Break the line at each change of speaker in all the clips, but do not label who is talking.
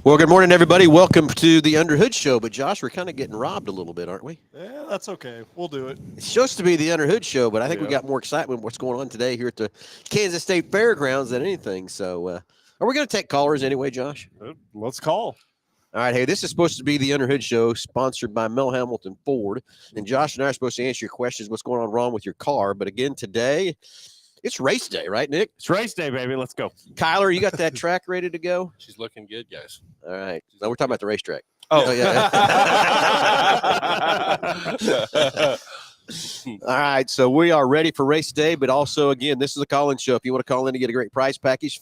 Well, good morning, everybody. Welcome to the Underhood Show. But Josh, we're kind of getting robbed a little bit, aren't we?
Yeah, that's okay. We'll do it.
It's supposed to be the Underhood Show, but I think we
Yeah.
got more excitement what's going on today here at the Kansas State Fairgrounds than anything. So, are we going to take callers anyway, Josh?
Let's call.
All right. Hey, this is supposed to be the Underhood Show, sponsored by Mel Hamilton Ford. And Josh and I are supposed to answer your questions. What's going on wrong with your car? But again, today it's race day, right, Nick?
It's race day, baby. Let's go.
Kyler, you got that track ready to go?
She's looking good, guys.
All right. No, we're talking about the racetrack.
Oh,
yeah. All right, so we are ready for race day, but also, again, this is a call-in show. If you want to call in to get a great prize package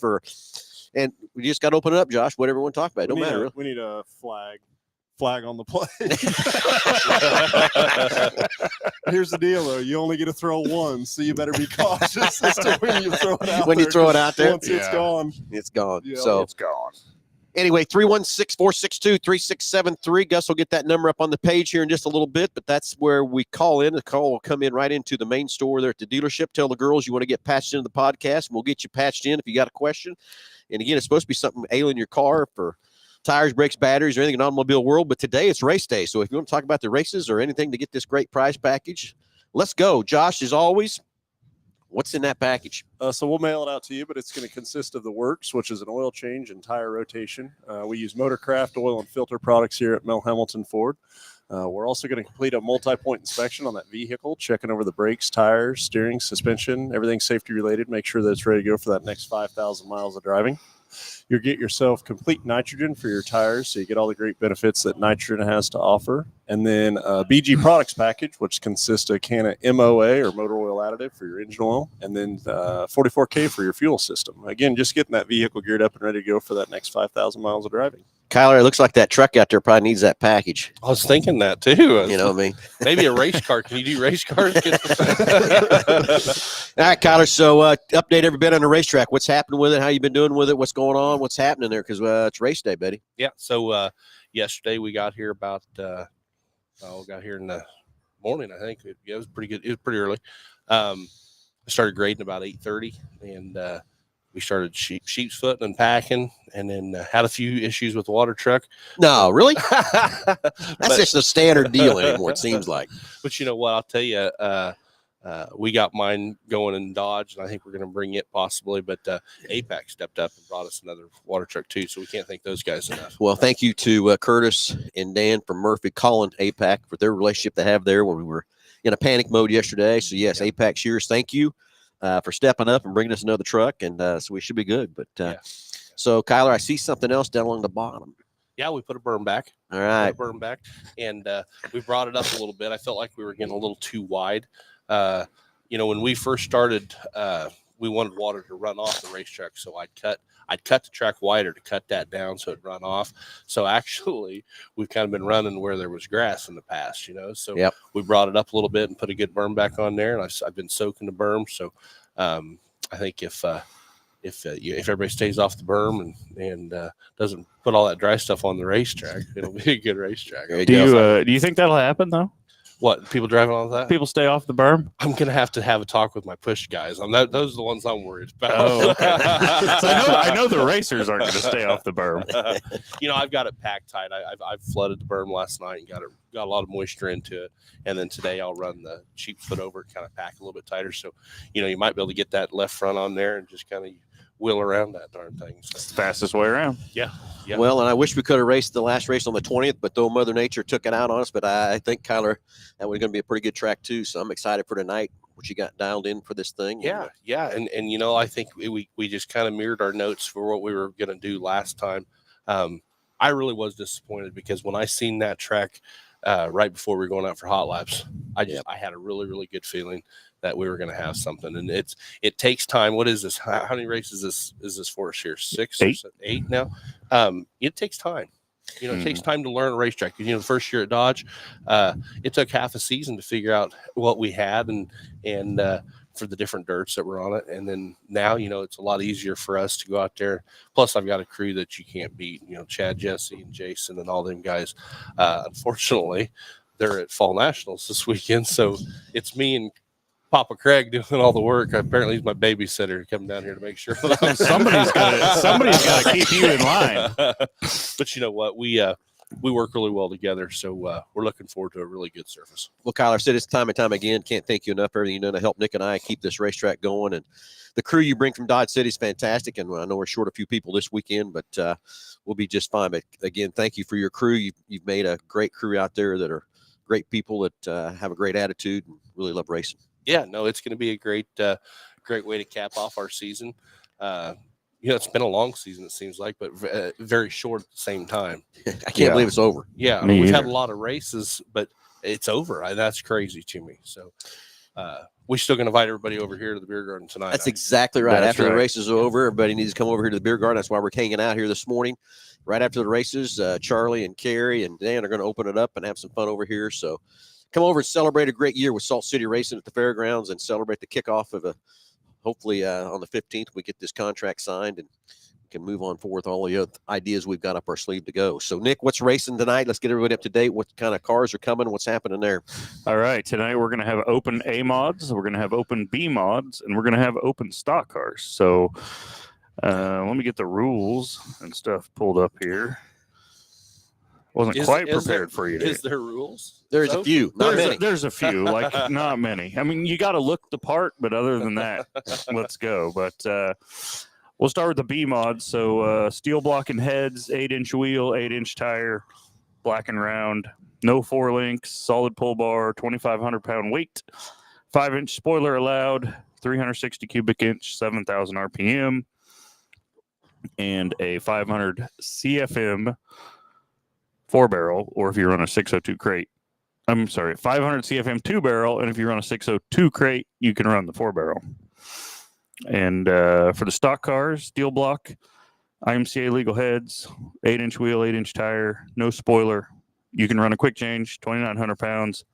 and we just got to open it up, Josh, whatever we want to talk about. It don't matter. Really.
We need a flag on the play. Here's the deal, though. You only get to throw one, so you better be cautious as to when you throw it out
When
there.
you throw it out there?
Once it's gone.
It's gone.
Yeah,
So
it's gone.
anyway, 316-462-3673. Gus will get that number up on the page here in just a little bit, but that's where we call in. The call will come in right into the main store there at the dealership. Tell the girls you want to get patched into the podcast, and we'll get you patched in if you got a question. And again, it's supposed to be something ailing your car for tires, brakes, batteries, or anything in the automobile world. But today it's race day. So if you want to talk about the races or anything to get this great prize package, let's go. Josh, as always, what's in that package?
So we'll mail it out to you, but it's going to consist of the works, which is an oil change and tire rotation. We use Motorcraft oil and filter products here at Mel Hamilton Ford. We're also going to complete a multi-point inspection on that vehicle, checking over the brakes, tires, steering, suspension, everything safety related. Make sure that it's ready to go for that next 5,000 miles of driving. You'll get yourself complete nitrogen for your tires, so you get all the great benefits that nitrogen has to offer. And then a BG products package, which consists of a can of MOA or motor oil additive for your engine oil, and then 44K for your fuel system. Again, just getting that vehicle geared up and ready to go for that next 5,000 miles of driving.
Kyler, it looks like that truck out there probably needs that package.
I was thinking that too.
You know what I mean?
Maybe a race car. Can you do race cars?
All right, Kyler. So update everybody on the racetrack. What's happening with it? How you been doing with it? What's going on? What's happening there? Because it's race day, buddy.
Yeah. So yesterday we got here about got here in the morning. I think it was pretty good. It was pretty early. I started grading about 8:30, and we started sheep's footing and packing, and then had a few issues with the water truck.
No, really? That's just a standard deal anymore, it seems like.
But you know what? I'll tell you, we got mine going in Dodge, and I think we're going to bring it possibly. But APAC stepped up and brought us another water truck too, so we can't thank those guys enough.
Well, thank you to Curtis and Dan from Murphy calling APAC for their relationship they have there when we were in a panic mode yesterday. So, yes, APAC Shears, thank you for stepping up and bringing us another truck, and so we should be good. But So, Kyler, I see something else down along the bottom.
Yeah, we put a berm back.
All right.
Berm back, and we brought it up a little bit. I felt like we were getting a little too wide. When we first started, we wanted water to run off the racetrack, so I'd cut the track wider to cut that down so it'd run off. So actually, we've kind of been running where there was grass in the past, So we brought it up a little bit and put a good berm back on there, and I've been soaking the berm. So I think if everybody stays off the berm and doesn't put all that dry stuff on the racetrack, it'll be a good racetrack.
Do you think that'll happen though?
What, people driving on that?
People stay off the berm?
I'm going to have a talk with my push guys. Those are the ones I'm worried about.
Oh, okay. So I know the racers aren't going to stay off the berm.
I've got it packed tight. I've flooded the berm last night and got a lot of moisture into it. And then today I'll run the sheep's foot over, kind of pack a little bit tighter. So, you might be able to get that left front on there and just kind of wheel around that darn thing. So.
It's the fastest way around.
Yeah.
Well, and I wish we could have raced the last race on the 20th, but though Mother Nature took it out on us, but I think, Kyler, that was going to be a pretty good track too. So I'm excited for tonight, what you got dialed in for this thing.
Yeah. And I think we just kind of mirrored our notes for what we were going to do last time. I really was disappointed because when I seen that track right before we were going out for hot laps, I had a really, really good feeling that we were going to have something. And it takes time. What is this? How many races is this for us here? 6 or 8 now? It takes time. It takes time to learn a racetrack. The first year at Dodge, it took half a season to figure out what we had and for the different dirts that were on it. And then now, it's a lot easier for us to go out there. Plus, I've got a crew that you can't beat, Chad, Jesse, and Jason and all them guys. Unfortunately, they're at Fall Nationals this weekend. So it's me and Papa Craig doing all the work. Apparently, he's my babysitter coming down here to make sure that I'm
Somebody's got to keep you in line.
But you know what? We work really well together, so we're looking forward to a really good service.
Well, Kyle, I've said this time and time again. Can't thank you enough for everything you've done to help Nick and I keep this racetrack going. And the crew you bring from Dodge City is fantastic. And I know we're short a few people this weekend, but we'll be just fine. But again, thank you for your crew. You've made a great crew out there that are great people that have a great attitude and really love racing.
Yeah, no, it's going to be a great way to cap off our season. It's been a long season, it seems like, but very short at the same time.
I can't believe it's over.
Yeah,
Me
we've had
either.
a lot of races, but it's over. That's crazy to me. So we're still going to invite everybody over here to the beer garden tonight.
That's exactly right.
That's
After the
right.
races are over, everybody needs to come over here to the beer garden. That's why we're hanging out here this morning. Right after the races, Charlie and Carrie and Dan are going to open it up and have some fun over here. So come over and celebrate a great year with Salt City Racing at the fairgrounds and celebrate the kickoff of hopefully on the 15th, we get this contract signed and can move on forward with all the other ideas we've got up our sleeve to go. So, Nick, what's racing tonight? Let's get everybody up to date. What kind of cars are coming? What's happening there?
All right, tonight we're going to have open A mods, we're going to have open B mods, and we're going to have open stock cars. So let me get the rules and stuff pulled up here. Wasn't quite prepared for you.
Is there rules?
There's a few, not many.
There's a few, like not many. I mean, you got to look the part, but other than that, let's go. But we'll start with the B mods. So steel block and heads, 8-inch wheel, 8-inch tire, black and round, no 4 links, solid pull bar, 2,500 pound weight, 5-inch spoiler allowed, 360 cubic inch, 7,000 RPM, and a 500 CFM 4-barrel, or if you run a 602 crate. I'm sorry, 500 CFM 2-barrel, and if you run a 602 crate, you can run the 4-barrel. And for the stock cars, steel block, IMCA legal heads, 8-inch wheel, 8-inch tire, no spoiler. You can run a quick change, 2,900 pounds,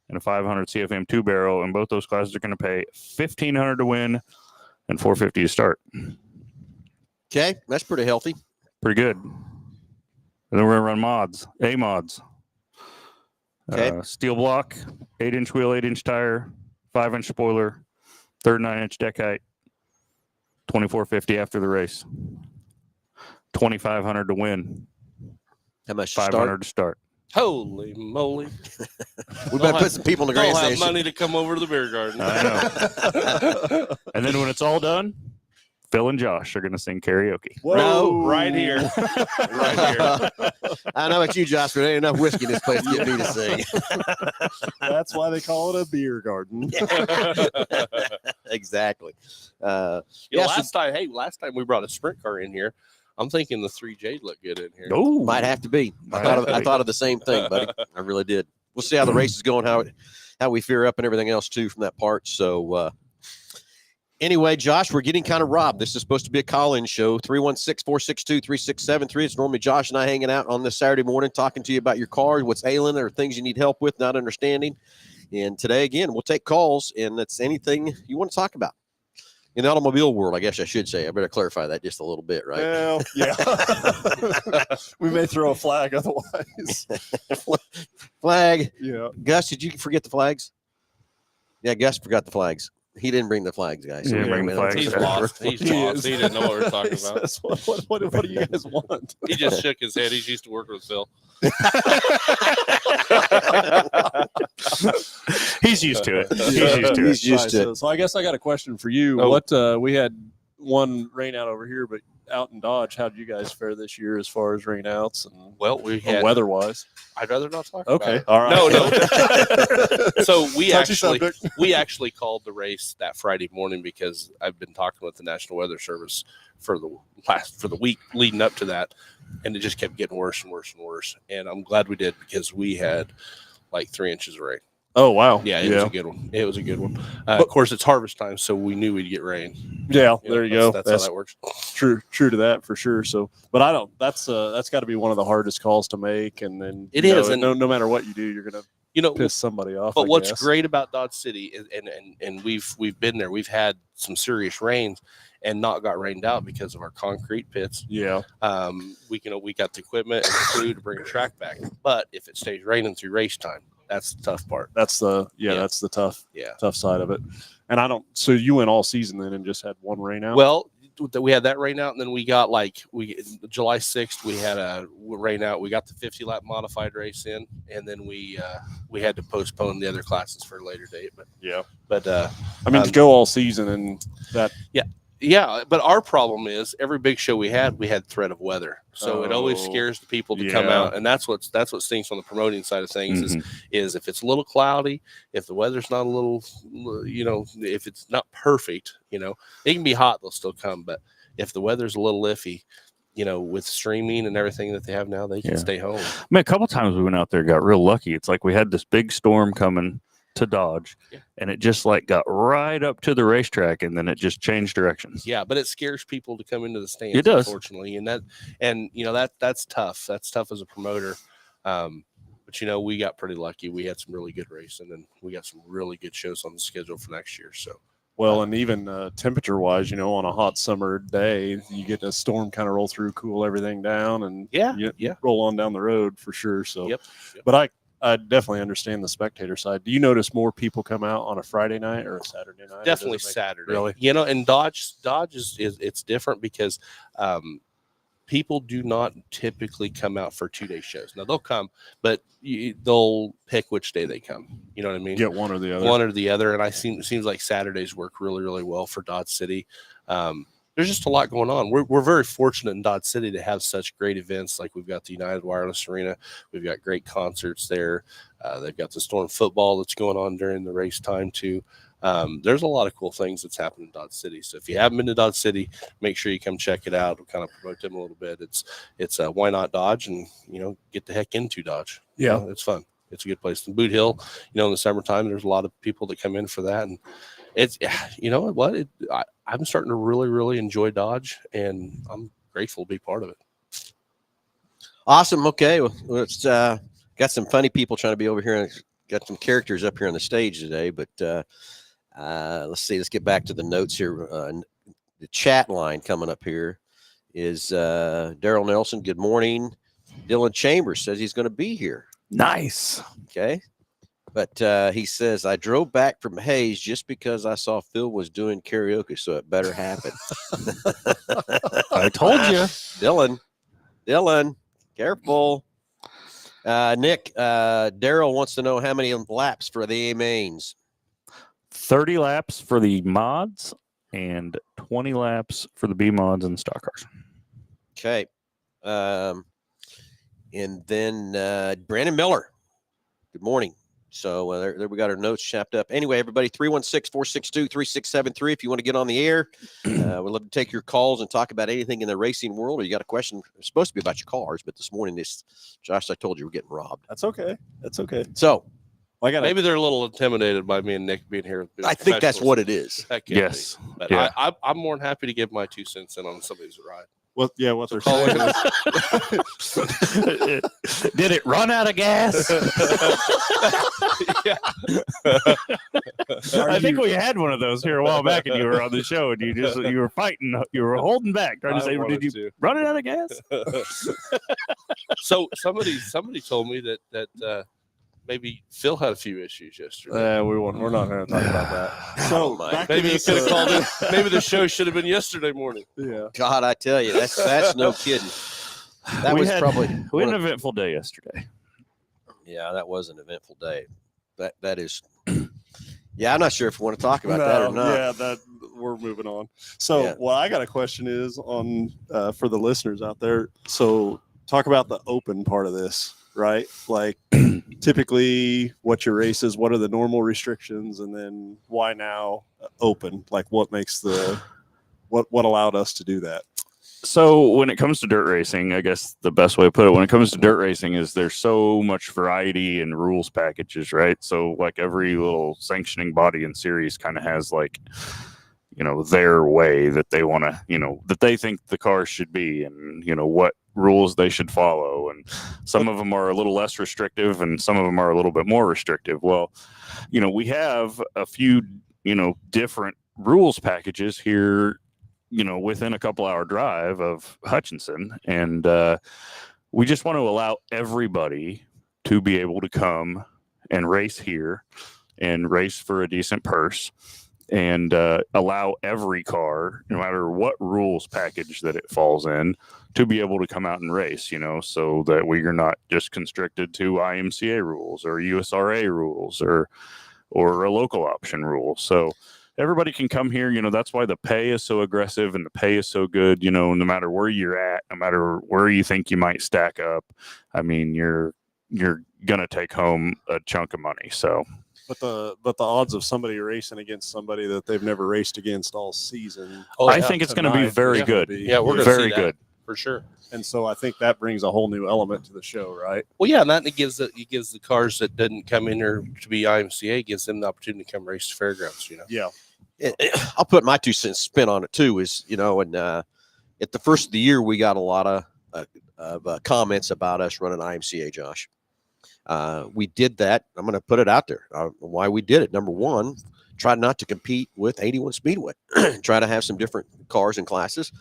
and a 500 CFM 2-barrel, and both those classes are going to pay $1,500 to win and $450 to start.
Okay, that's pretty healthy.
Pretty good. And then we're going to run mods, A mods.
Okay.
Steel block, 8-inch wheel, 8-inch tire, 5-inch spoiler, 39-inch deck height, $2,450 after the race. $2,500 to win,
How much to
$500
start?
to start.
Holy moly!
We better put some people in the
Don't have
grandstand.
money to come over to the beer garden.
I know. And then when it's all done, Phil and Josh are going to sing karaoke.
No.
Right here. Right here.
I know about you, Josh, but there ain't enough whiskey in this place to get me to sing.
That's why they call it a beer garden.
Exactly.
You
Yeah,
know,
so-
last time we brought a sprint car in here, I'm thinking the 3J looked good in here.
Oh,
Might have to be.
Might have to
I
be.
thought of the same thing, buddy. I really did. We'll see how the race is going, how we fear up and everything else too from that part. So anyway, Josh, we're getting kind of robbed. This is supposed to be a call-in show. 316-462-3673. It's normally Josh and I hanging out on this Saturday morning talking to you about your car, what's ailing or things you need help with, not understanding. And today, again, we'll take calls, and it's anything you want to talk about. In the automobile world, I guess I should say. I better clarify that just a little bit, right?
Well, yeah. We may throw a flag otherwise.
Flag.
Yeah.
Gus, did you forget the flags? Yeah, Gus forgot the flags. He didn't bring the flags, guys.
He didn't bring the flags.
He's lost. He's
He
lost.
is.
He didn't know what we were talking
He
about.
says, what do you guys want?
He just shook his head. He's used to working with Phil.
he's used to it. He's used to it.
He's used to it.
So I guess I got a question for you.
Oh.
What we had one rain out over here, but out in Dodge, how did you guys fare this year as far as rain outs and
Well, we had.
weather wise?
I'd rather not talk
Okay.
about
All right.
it. No. So we
Touchy
actually
subject.
we actually called the race that Friday morning because I've been talking with the National Weather Service for the week leading up to that, and it just kept getting worse and worse and worse. And I'm glad we did because we had like 3 inches of rain.
Oh wow.
Yeah, it was a good one. It was a good one. Of course, it's harvest time, so we knew we'd get rain.
Yeah,
You know,
there you go.
That's how that works.
true to that for sure. So, but I don't. That's got to be one of the hardest calls to make, and then
It
you
is,
know,
and-
no matter what you do, you're gonna
You know,
piss somebody off.
but
I
what's
guess.
great about Dodge City is, and we've been there. We've had some serious rains and not got rained out because of our concrete pits.
Yeah.
We got the equipment and the crew to bring a track back. But if it stays raining through race time, That's the tough part.
That's the
Yeah.
that's the tough
Yeah.
side of it. And I don't. So you went all season then and just had one rain out.
Well, we had that rain out, and then we got July 6th. We had a rain out. We got the 50 lap modified race in, and then we had to postpone the other classes for a later date. But
I mean, to go all season and that.
yeah, but our problem is every big show we had threat of weather, so it always
Oh,
scares the people to come
yeah.
out, and that's what stinks on the promoting side of things
Mhm.
is if it's a little cloudy, if the weather's not a little, if it's not perfect, it can be hot, they'll still come, but if the weather's a little iffy, with streaming and everything that they have now, they can
Yeah.
stay home.
I mean, a couple times we went out there, got real lucky. It's like we had this big storm coming to Dodge,
Yeah.
and it just like got right up to the racetrack, and then it just changed directions.
Yeah, but it scares people to come into the stands.
It does.
Unfortunately, that's tough. That's tough as a promoter. But we got pretty lucky. We had some really good racing, and we got some really good shows on the schedule for next year. So
Well, and even temperature wise, on a hot summer day, you get a storm kind of roll through, cool everything down, and
yeah,
you
yeah.
roll on down the road for sure. So,
Yep.
But I definitely understand the spectator side. Do you notice more people come out on a Friday night or a Saturday night? Or does
Definitely
it make-
Saturday.
Really?
And Dodge is it's different because people do not typically come out for 2-day shows. Now they'll come, but they'll pick which day they come. You know what I mean?
Get one or the other.
One or the other. And it seems like Saturdays work really, really well for Dodge City. There's just a lot going on. We're very fortunate in Dodge City to have such great events. Like we've got the United Wireless Arena. We've got great concerts there. They've got the Storm football that's going on during the race time too. There's a lot of cool things that's happening in Dodge City. So if you haven't been to Dodge City, make sure you come check it out. We'll kind of promote them a little bit. It's Why Not Dodge, and get the heck into Dodge.
Yeah.
It's fun. It's a good place. In Boot Hill, in the summertime, there's a lot of people that come in for that, and it's I'm starting to really, really enjoy Dodge, and I'm grateful to be part of it.
Awesome. Okay. Well, it's got some funny people trying to be over here, and got some characters up here on the stage today. But let's see. Let's get back to the notes here. The chat line coming up here is Daryl Nelson. Good morning. Dylan Chambers says he's going to be here.
Nice.
Okay. But he says, I drove back from Hayes just because I saw Phil was doing karaoke, so it better happen.
I told you.
Dylan, careful. Nick, Daryl wants to know how many laps for the A mains.
30 laps for the mods and 20 laps for the B mods and the stock cars.
Okay. And then Brandon Miller. Good morning. So there we got our notes chopped up. Anyway, everybody, 316-462-3673. If you want to get on the air, we'd love to take your calls and talk about anything in the racing world, or you got a question. It's supposed to be about your cars, but this morning, Josh, I told you we're getting robbed.
That's okay. That's okay.
So
Maybe they're a little intimidated by me and Nick being here.
I think that's what it is.
That could
Yes.
be. But
Yeah.
I'm more than happy to give my 2 cents in on somebody's ride.
What they're
call
saying
it.
is,
Did it run out of gas?
Yeah.
I think we had one of those here a while back, and you were on the show, and you were fighting, you were holding back, trying to say, did you run it out of gas?
So somebody told me that maybe Phil had a few issues yesterday.
we're not going to talk about that. So
my.
back to
Maybe you
this,
could have called in. Maybe the show should have been yesterday morning.
Yeah.
God, I tell you, that's no kidding. That
We
was
had-
probably
We had
one
an
of-
eventful day yesterday.
yeah, that was an eventful day. That is. Yeah, I'm not sure if we want to talk about that or not.
Yeah, we're moving on. So,
Yeah.
what I got a question is on for the listeners out there. So, talk about the open part of this, right? Like, typically, what your race is, what are the normal restrictions, and then why now open? Like, what makes what allowed us to do that?
So when it comes to dirt racing, I guess the best way to put it, when it comes to dirt racing, is there's so much variety in rules packages, right? So like every little sanctioning body and series kind of has like, their way that they want to, that they think the car should be, and what rules they should follow. And some of them are a little less restrictive, and some of them are a little bit more restrictive. Well, we have a few, different rules packages here, within a couple hour drive of Hutchinson. And we just want to allow everybody to be able to come and race here and race for a decent purse and allow every car, no matter what rules package that it falls in, to be able to come out and race, so that we are not just constricted to IMCA rules or USRA rules or a local option rule. So everybody can come here. That's why the pay is so aggressive and the pay is so good. No matter where you're at, no matter where you think you might stack up, I mean, you're gonna take home a chunk of money. So,
but the odds of somebody racing against somebody that they've never raced against all season,
I think it's going to be very good.
Yeah, we're gonna
very
see that,
good
for sure.
And so I think that brings a whole new element to the show, right?
Well, yeah, and that it gives the cars that didn't come in here to be IMCA, gives them the opportunity to come race the fairgrounds.
Yeah.
I'll put my 2 cents spin on it too. And at the first of the year, we got a lot of comments about us running IMCA, Josh. We did that. I'm going to put it out there. Why we did it. Number one, try not to compete with 81 Speedway. Try to have some different cars and classes.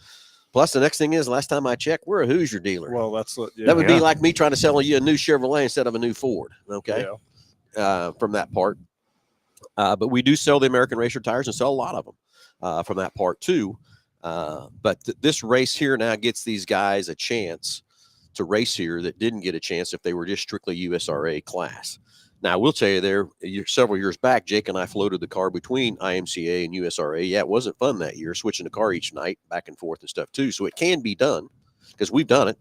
Plus, the next thing is, last time I checked, we're a Hoosier dealer.
Well, that's what. Yeah.
That would be like me trying to sell you a new Chevrolet instead of a new Ford. Okay.
Yeah.
From that part. But we do sell the American Racer tires and sell a lot of them from that part too. But this race here now gets these guys a chance to race here that didn't get a chance if they were just strictly USRA class. Now, I will tell you several years back, Jake and I floated the car between IMCA and USRA. Yeah, it wasn't fun that year, switching the car each night back and forth and stuff too. So it can be done because we've done it.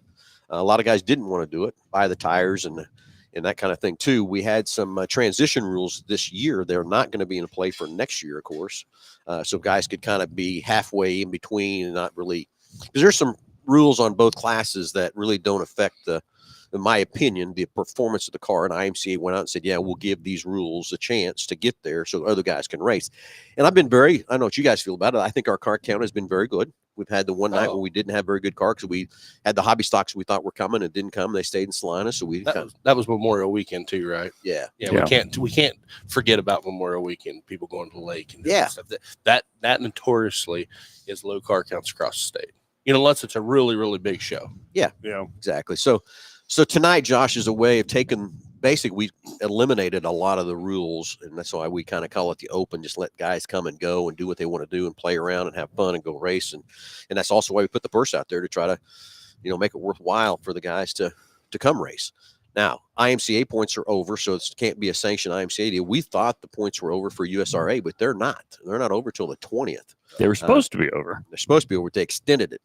A lot of guys didn't want to do it, buy the tires and that kind of thing too. We had some transition rules this year. They're not going to be in play for next year, of course. So guys could kind of be halfway in between and not really, because there's some rules on both classes that really don't affect in my opinion, the performance of the car. And IMCA went out and said, yeah, we'll give these rules a chance to get there so other guys can race. And I don't know what you guys feel about it. I think our car count has been very good. We've had the one night when we didn't have very good car because we had the hobby stocks we thought were coming and didn't come. They stayed in Salina. So
that was Memorial Weekend too, right?
Yeah.
We can't forget about Memorial Weekend, people going to the lake and doing stuff. That notoriously is low car counts across the state. Unless it's a really, really big show.
Yeah, exactly. So tonight, Josh, is a way of basically we eliminated a lot of the rules, and that's why we kind of call it the open. Just let guys come and go and do what they want to do and play around and have fun and go race. And that's also why we put the purse out there to try to, make it worthwhile for the guys to come race. Now, IMCA points are over, so it can't be a sanctioned IMCA deal. We thought the points were over for USRA, but they're not. They're not over till the 20th.
They were supposed to be over.
They're supposed to be over. They extended it.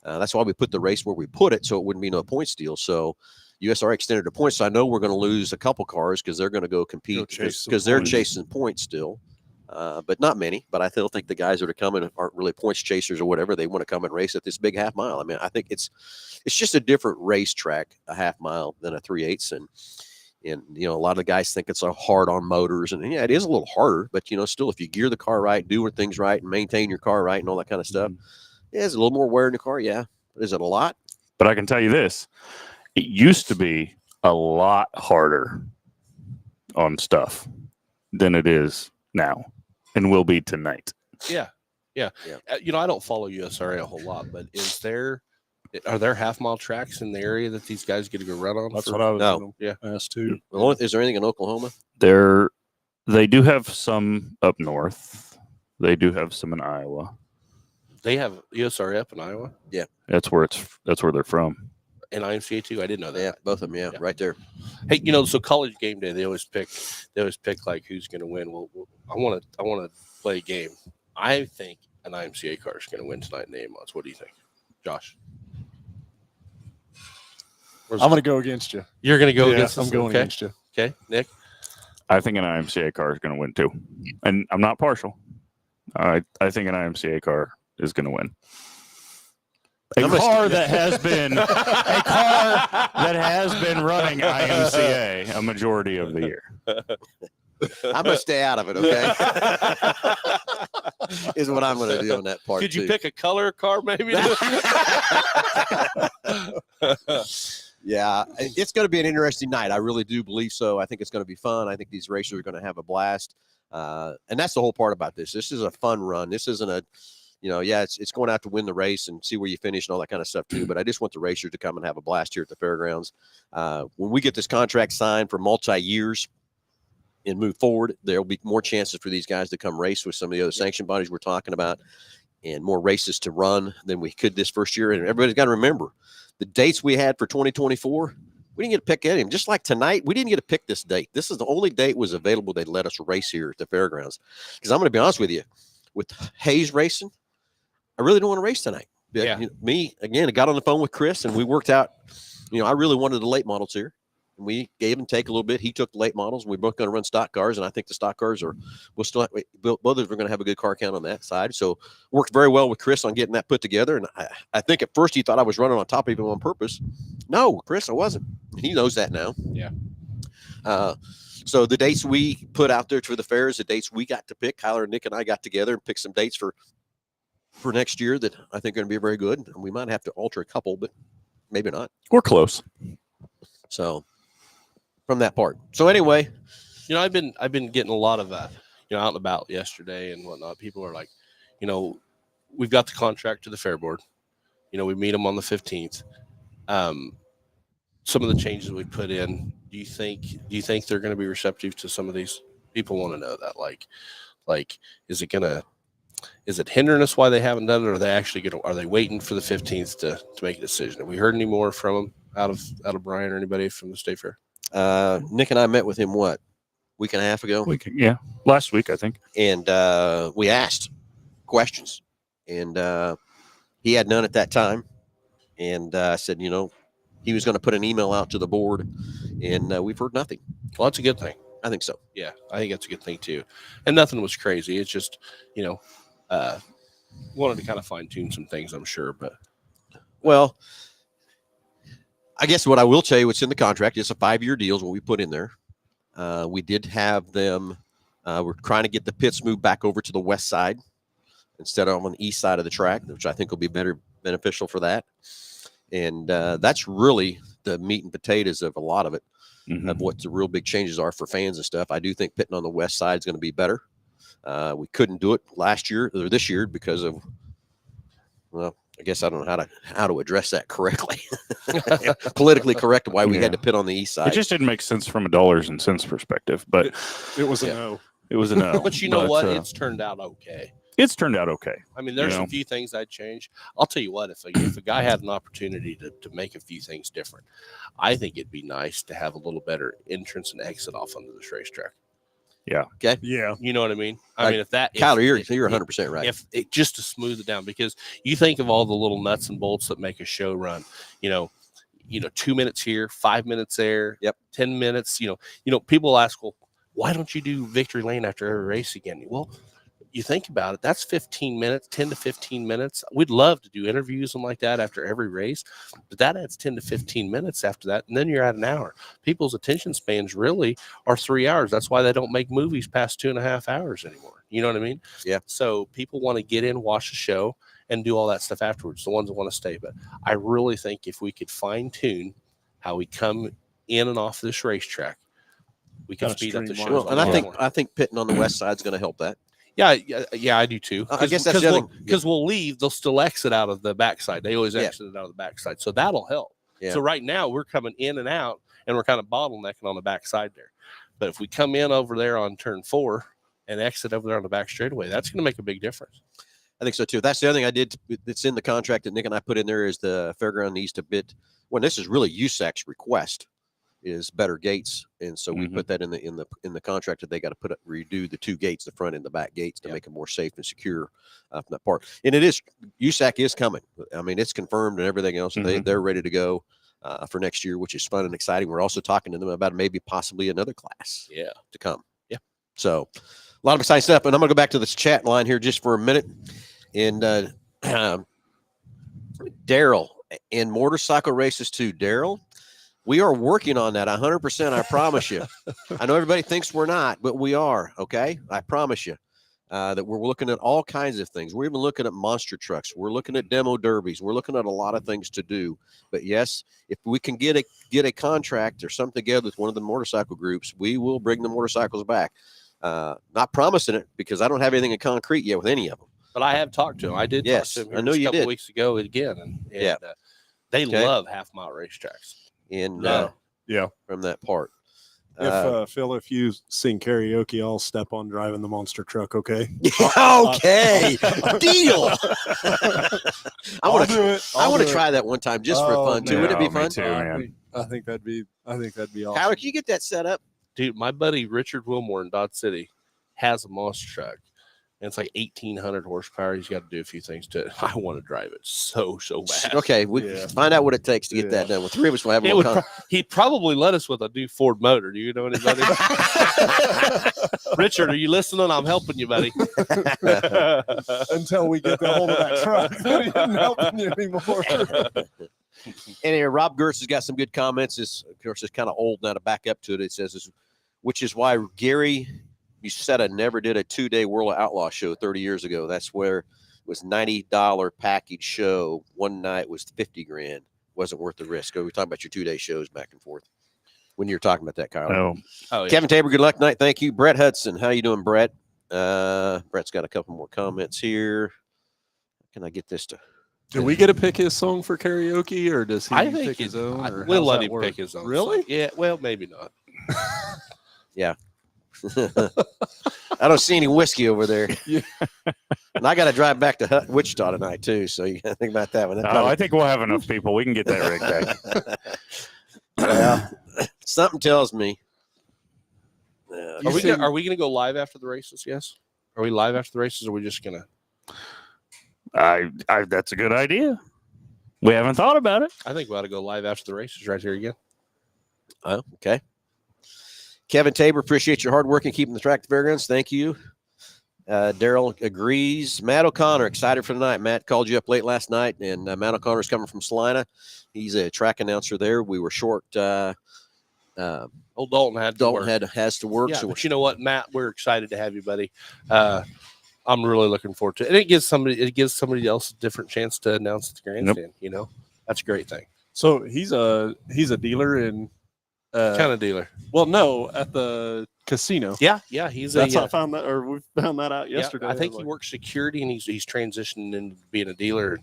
That's why we put the race where we put it, so it wouldn't be no points deal. So USRA extended the points. So I know we're going to lose a couple cars because they're going to go compete because they're chasing points still, but not many. But I still think the guys that are coming aren't really points chasers or whatever. They want to come and race at this big half mile. I mean, I think it's just a different racetrack, a half mile than a 3/8. And a lot of the guys think it's hard on motors, and yeah, it is a little harder. But still, if you gear the car right, do things right, and maintain your car right, and all that kind of stuff. Yeah, it's a little more wear in the car, yeah. But is it a lot?
But I can tell you this. It used to be a lot harder on stuff than it is now and will be tonight.
Yeah. I don't follow USRA a whole lot, but are there half-mile tracks in the area that these guys get to go run on?
That's what I was
No.
asked too.
Is there anything in Oklahoma?
They do have some up north. They do have some in Iowa.
They have USRA up in Iowa?
Yeah.
That's where they're from.
And IMCA too? I didn't know that.
Yeah, both of them, yeah, right there.
Hey, so college game day, they always pick like who's going to win. Well, I want to play a game. I think an IMCA car is going to win tonight in the A-Mods. What do you think, Josh?
I'm going to go against you.
You're going to go against us?
I'm going against you.
Okay, Nick?
I think an IMCA car is going to win too. And I'm not partial. I think an IMCA car is going to win. A car that has been running IMCA a majority of the year.
I'm going to stay out of it, okay? Is what I'm going to do on that part.
Could you pick a color car maybe?
Yeah, it's going to be an interesting night. I really do believe so. I think it's going to be fun. I think these racers are going to have a blast. And that's the whole part about this. This is a fun run. This isn't a, it's going out to win the race and see where you finish and all that kind of stuff too. But I just want the racers to come and have a blast here at the fairgrounds. When we get this contract signed for multi-years, and move forward, there'll be more chances for these guys to come race with some of the other sanction bodies we're talking about, and more races to run than we could this first year. And everybody's got to remember the dates we had for 2024. We didn't get to pick any. Just like tonight, we didn't get to pick this date. This is the only date was available. They let us race here at the fairgrounds. Because I'm going to be honest with you, with Hayes racing, I really don't want to race tonight.
Yeah.
Me, again, I got on the phone with Chris and we worked out, I really wanted the late models here. And we gave and take a little bit. He took the late models. We're both going to run stock cars. And I think the stock cars we'll still, both of us are going to have a good car count on that side. So worked very well with Chris on getting that put together. And I think at first he thought I was running on top of him on purpose. No, Chris, I wasn't. He knows that now.
Yeah.
So the dates we put out there for the fairs, the dates we got to pick, Kyler and Nick and I got together and picked some dates for next year that I think are going to be very good. We might have to alter a couple, but maybe not.
We're close. So
from that part. So anyway,
I've been getting a lot of out and about yesterday and whatnot. People are like, we've got the contract to the fair board. We meet them on the 15th. Some of the changes we put in, do you think they're going to be receptive to some of these? People want to know that, like, is it hindering us why they haven't done it, or are they actually are they waiting for the 15th to make a decision? Have we heard any more from them out of Brian or anybody from the state fair?
Nick and I met with him, week and a half ago?
Last week, I think.
And we asked questions, and he had none at that time. And I said, he was going to put an email out to the board, and we've heard nothing.
Well, that's a good thing.
I think so.
Yeah, I think that's a good thing too. And nothing was crazy. It's just, wanted to kind of fine tune some things, I'm sure. But
well, I guess what I will tell you, what's in the contract, it's a 5-year deal is what we put in there. We did have them. We're trying to get the pits moved back over to the west side instead of on the east side of the track, which I think will be beneficial for that. And that's really the meat and potatoes of a lot of it, of what the real big changes are for fans and stuff. I do think pitting on the west side is going to be better. We couldn't do it last year or this year because of, well, I guess I don't know how to address that correctly, politically correct, why we had to pit on the east side.
It just didn't make sense from a dollars and cents perspective, but
it was a no.
It was a no.
But you know what? It's turned out okay.
It's turned out okay.
I mean, there's a few things I'd change. I'll tell you what, if a guy had an opportunity to make a few things different, I think it'd be nice to have a little better entrance and exit off onto this racetrack.
Yeah.
Okay.
Yeah.
You know what I mean? I mean,
Kyler, you're 100% right.
If it just to smooth it down, because you think of all the little nuts and bolts that make a show run, 2 minutes here, 5 minutes there, 10 minutes, people ask, well, why don't you do Victory Lane after every race again? Well, you think about it, that's 15 minutes, 10 to 15 minutes. We'd love to do interviews and like that after every race, but that adds 10 to 15 minutes after that. And then you're at an hour. People's attention spans really are 3 hours. That's why they don't make movies past 2.5 hours anymore. You know what I mean?
Yeah.
So people want to get in, watch the show, and do all that stuff afterwards, the ones that want to stay. But I really think if we could fine tune how we come in and off this racetrack, we can speed up the show.
Well, and I think pitting on the west side is going to help that.
Yeah, I do too.
I guess that's the other thing.
Because we'll leave, they'll still exit out of the backside. They always exit it out of the backside, so that'll help.
Yeah.
So right now we're coming in and out, and we're kind of bottlenecking on the backside there. But if we come in over there on turn 4 and exit over there on the back straightaway, that's going to make a big difference.
I think so too. That's the other thing I did that's in the contract that Nick and I put in there is the fairground needs to bid. Well, this is really USAC's request, is better gates, and so we put that in the contract that they got to redo the 2 gates, the front and the back gates, to make it more safe and secure from that part. And it is, USAC is coming. I mean, it's confirmed and everything else. They're ready to go for next year, which is fun and exciting. We're also talking to them about maybe possibly another class to come. Yeah. So a lot of exciting stuff. And I'm going to go back to this chat line here just for a minute. And Daryl, in motorcycle races too, Daryl, we are working on that 100%. I promise you. I know everybody thinks we're not, but we are. Okay. I promise you that we're looking at all kinds of things. We're even looking at monster trucks. We're looking at demo derbies. We're looking at a lot of things to do. But yes, if we can get a contract or something together with one of the motorcycle groups, we will bring the motorcycles back. Not promising it because I don't have anything in concrete yet with any of them.
But I have talked to him. I did talk to him
I know you
a couple
did.
weeks ago again. And they love half-mile racetracks.
And
yeah,
from that part.
Phil, if you sing karaoke, I'll step on driving the monster truck. Okay.
Okay, deal. I want
do
to.
it.
I want to
do it.
try that one time just for fun too.
man.
Wouldn't it be
Oh, me
fun?
too. man.
I think that'd be awesome.
Tyler, can you get that set up?
Dude, my buddy Richard Wilmore in Dodge City has a monster truck. And it's like 1,800 horsepower. He's got to do a few things to it. I want to drive it so bad.
Okay, we
Yeah.
find out what it takes to get that done. Well, three of us will have a
It
little
would he'd probably let us with a new Ford motor. Do you know anybody? Richard, are you listening? I'm helping you, buddy.
Until we get the hold of that truck, that isn't helping you anymore.
Anyway, Rob Gertz has got some good comments. Of course, it's kind of old now to back up to it. It says, which is why Gary Busetta never did a 2-day World of Outlaw show 30 years ago. That's where it was $90 package show. One night was $50,000. Wasn't worth the risk. We're talking about your 2-day shows back and forth when you're talking about that, Kyle.
Oh,
Oh, yeah.
Kevin Tabor, good luck tonight. Thank you. Brett Hudson, how you doing, Brett? Brett's got a couple more comments here. Can I get this to?
Do we get to pick his song for karaoke, or does he
I think
pick his own? or
we'll
how's
let
that
him
work?
pick his own.
Really?
song. Yeah. Well, maybe not.
I don't see any whiskey over there.
Yeah.
And I got to drive back to Wichita tonight, too. So you got to think about that one. That
oh,
probably-
I think we'll have enough people. We can get that rig back.
Well, something tells me.
You
Are we
think-
gonna go live after the races? Yes. Are we live after the races? Or are we just gonna?
That's a good idea. We haven't thought about it.
I think we ought to go live after the races right here again.
Oh, okay. Kevin Tabor, appreciate your hard work and keeping the track at the fairgrounds. Thank you. Daryl agrees. Matt O'Connor, excited for tonight. Matt called you up late last night, and Matt O'Connor is coming from Salina. He's a track announcer there. We were short.
Old Dalton had to
Dalton
work.
has to work.
Yeah,
so
but you know what, Matt? We're excited to have you, buddy. I'm really looking forward to it. And it gives somebody else a different chance to announce at the grandstand. You know, that's a great thing.
So he's a dealer in.
Kind of dealer.
Well, no, at the casino.
Yeah, he's
That's
a.
I found that, or we found that out yesterday.
I think
was
he
like,
works security, and he's transitioning into being a dealer.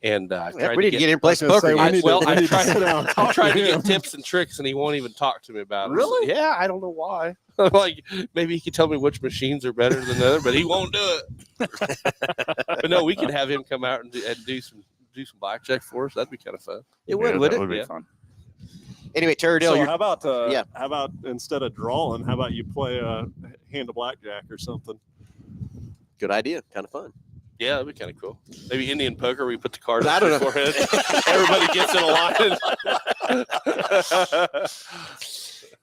And I
yeah,
tried
we need to get in and play some
I was
poker.
gonna say, we
guys.
need to-
I
we need to
tried-
sit down and
I
talk
tried to
him.
get tips and tricks, and he won't even talk to me about it.
Really?
Yeah, I don't know why. Like maybe he could tell me which machines are better than the other, but he won't do it. But no, we could have him come out and do some blackjack for us. That'd be kind of fun.
It would,
Yeah,
would
that
it?
would be
Yeah.
fun.
Anyway, Terry Dale,
So
you're
how about
yeah.
how about instead of drawing, how about you play a hand of blackjack or something?
good idea. Kind of fun.
Yeah, that'd be kind of cool. Maybe Indian poker. We put the cards
I
on
don't
the
know.
forehead. Everybody gets in a line.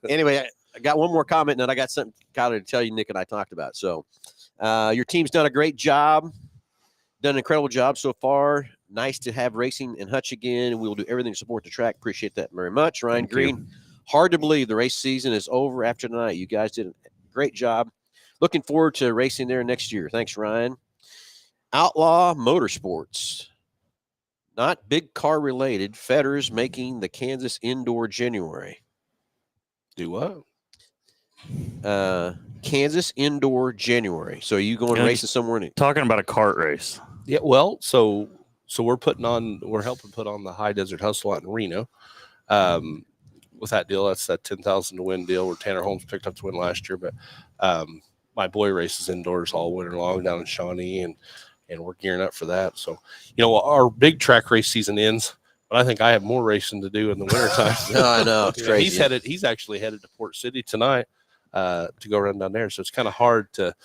Anyway, I got one more comment, and then I got something, Kyler, to tell you. Nick and I talked about. So, your team's done a great job, done an incredible job so far. Nice to have racing in Hutch again, and we will do everything to support the track. Appreciate that very much, Ryan
Thank
Green.
you.
Hard to believe the race season is over after tonight. You guys did a great job. Looking forward to racing there next year. Thanks, Ryan. Outlaw Motorsports. Not big car related. Fetters making the Kansas Indoor January.
Do what?
Kansas Indoor January. So are you going
Yeah,
racing somewhere in
Talking about a cart race.
Yeah, well, so we're helping put on the High Desert Hustle out in Reno. With that deal, that's that 10,000 to win deal where Tanner Holmes picked up the win last year. But my boy races indoors all winter long down in Shawnee, and we're gearing up for that. So, you know, our big track race season ends, but I think I have more racing to do in the wintertime.
No, I know. It's
You know,
crazy.
he's actually headed to Port City tonight to go run down there. So it's kind of hard to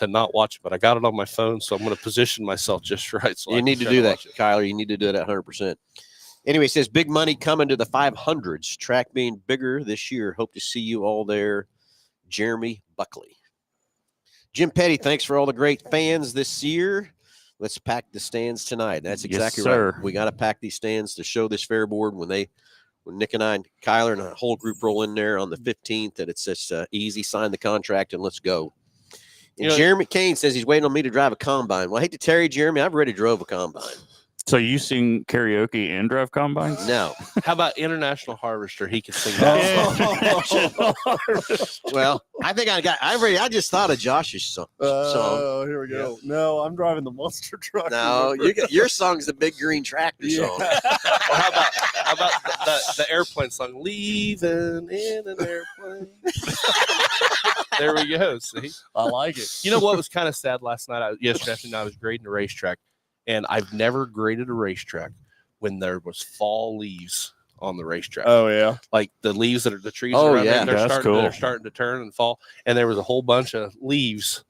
not watch it, but I got it on my phone, so I'm going to position myself just right. So I
You
can
need to
try
do that,
watch it.
Kyler. You need to do that 100%. Anyway, it says big money coming to the 500s. Track being bigger this year. Hope to see you all there. Jeremy Buckley. Jim Petty, thanks for all the great fans this year. Let's pack the stands tonight. That's
Yes,
exactly
sir.
right. We got to pack these stands to show this fair board when Nick and I and Kyler and a whole group roll in there on the 15th, that it's just easy, sign the contract and let's go. And
You know-
Jeremy Kane says he's waiting on me to drive a combine. Well, I hate to tell you, Jeremy, I've already drove a combine.
So you sing karaoke and drive combines?
No.
How about International Harvester? He could sing
Oh.
that.
Well, I think I just thought of Josh's song.
Oh, here we go. No, I'm driving the monster truck.
No, your song's the Big Green Tractor
Yeah.
song.
Or How about the airplane song, "Leaving in an Airplane"? There we go. See,
I like it.
you know what was kind of sad last night? Yesterday afternoon, I was grading a racetrack, and I've never graded a racetrack when there was fall leaves on the racetrack.
Oh yeah.
Like the leaves that are the trees
Oh,
around
yeah.
there,
That's cool.
they're starting to turn and fall, and there was a whole bunch of leaves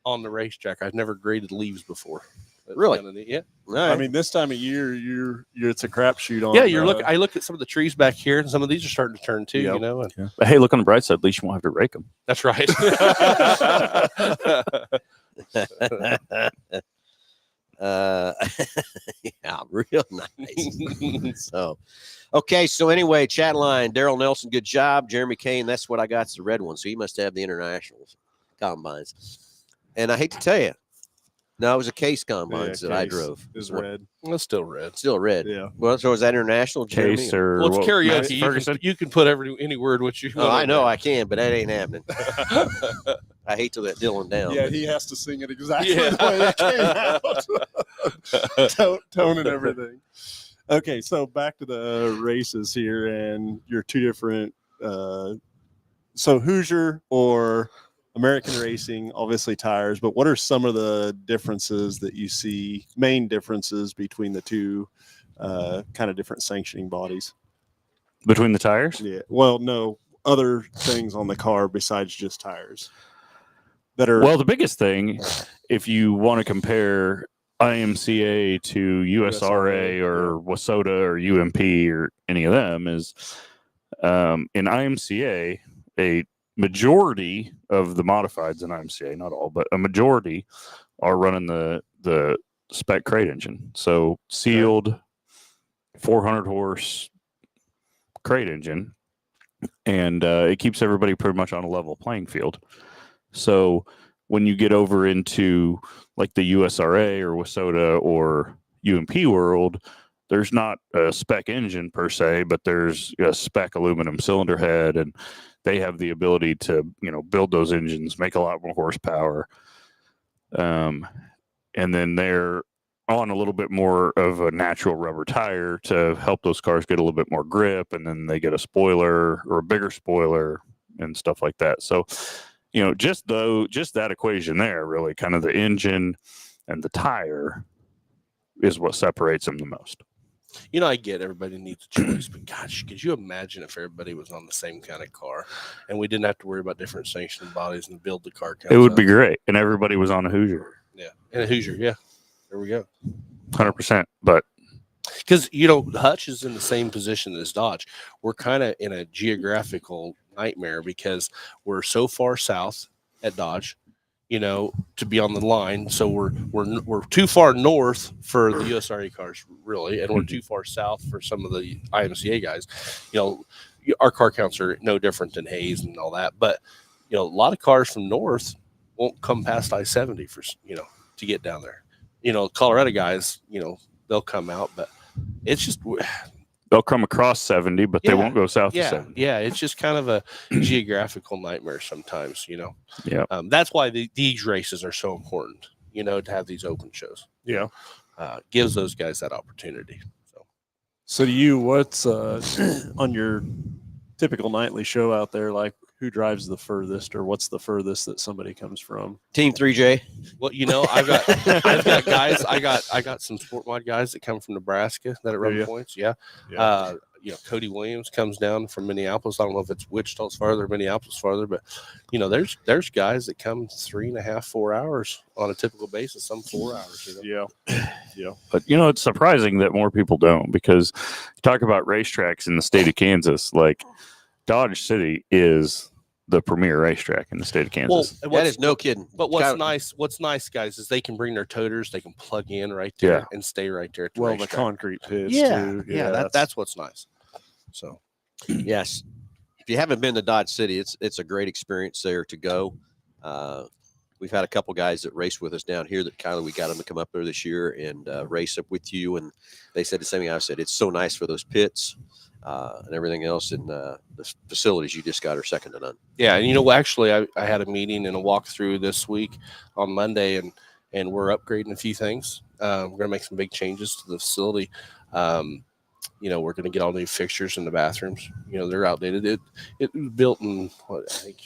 on the racetrack. I've never graded leaves before. That's
Really?
kinda neat. Yeah.
All right.
I mean, this time of year, you're it's a crapshoot on.
Yeah, you're looking. I looked at some of the trees back here, and some of these are starting to turn too.
Yep.
You know, and
Yeah. But hey, look on the bright side. At least you won't have to rake them.
that's right.
Yeah, real nice. So, okay. So anyway, chat line, Daryl Nelson, good job. Jeremy Kane, that's what I got. It's the red one. So he must have the internationals combines. And I hate to tell you, no, it was a case combines that I drove.
Is red.
It's still red.
Still red.
Yeah.
Well, so is that international? Jeremy?
Case or
Well, it's
what-
karaoke. You
Ferguson?
can, you can put any word which you.
Oh, I
want
know
in
I can, but that ain't happening. I hate to let Dylan down.
Yeah,
but-
he has to sing it exactly
Yeah.
the way it came out. tone and everything. Okay, so back to the races here and your two different so Hoosier or American Racing, obviously tires, but what are some of the differences that you see, main differences between the two kind of different sanctioning bodies?
between the tires.
Yeah. Well, no, other things on the car besides just tires that are
Well, the biggest thing, if you want to compare IMCA to USRA or WSOTA or UMP or any of them, is in IMCA, a majority of the modifieds in IMCA, not all, but a majority are running the spec crate engine. So sealed 400 horse crate engine, and it keeps everybody pretty much on a level playing field. So when you get over into like the USRA or WSOTA or UMP world, there's not a spec engine per se, but there's a spec aluminum cylinder head, and they have the ability to, build those engines, make a lot more horsepower. And then they're on a little bit more of a natural rubber tire to help those cars get a little bit more grip. And then they get a spoiler or a bigger spoiler and stuff like that. So, just that equation there, really kind of the engine and the tire is what separates them the most.
I get everybody needs a choice, but gosh, could you imagine if everybody was on the same kind of car and we didn't have to worry about different sanctioning bodies and build the car?
It would be great. And everybody was on a Hoosier.
Yeah. And a Hoosier. Yeah. There we go.
100%. But
Because, Hutch is in the same position as Dodge. We're kind of in a geographical nightmare because we're so far south at Dodge, to be on the line. So we're too far north for the USRA cars, really, and we're too far south for some of the IMCA guys. Our car counts are no different than Hayes and all that, but a lot of cars from north won't come past I-70 for to get down there. Colorado guys, they'll come out, but it's just
they'll come across 70, but they
Yeah.
won't go south of
yeah,
70.
yeah. It's just kind of a geographical nightmare sometimes.
Yeah.
That's why these races are so important. To have these open shows.
yeah.
Gives those guys that opportunity. So
So to you, what's on your typical nightly show out there, like who drives the furthest or what's the furthest that somebody comes from?
Team 3J.
well, I've got guys. I got some sport mod guys that come from Nebraska that run
ya?
points. Yeah.
Yeah.
Cody Williams comes down from Minneapolis. I don't know if it's Wichita's farther or Minneapolis farther, but there's guys that come 3.5, 4 hours on a typical basis. Some 4 hours.
Yeah.
But it's surprising that more people don't, because you talk about racetracks in the state of Kansas, like Dodge City is the premier racetrack in the state of Kansas.
That is no kidding.
But what's
Kind of-
nice, guys, is they can bring their toters, they can plug in right there
Yeah.
and stay right there at the
Well, the
racetrack.
concrete pits
Yeah,
too.
yeah, that's what's nice. So
Yes. If you haven't been to Dodge City, it's a great experience there to go. We've had a couple guys that raced with us down here that we got them to come up there this year and race up with you. And they said the same thing I said. It's so nice for those pits and everything else. And the facilities you just got are second to none.
yeah, and actually I had a meeting and a walkthrough this week on Monday, and we're upgrading a few things. We're gonna make some big changes to the facility. we're going to get all new fixtures in the bathrooms. They're outdated. It was built in what I think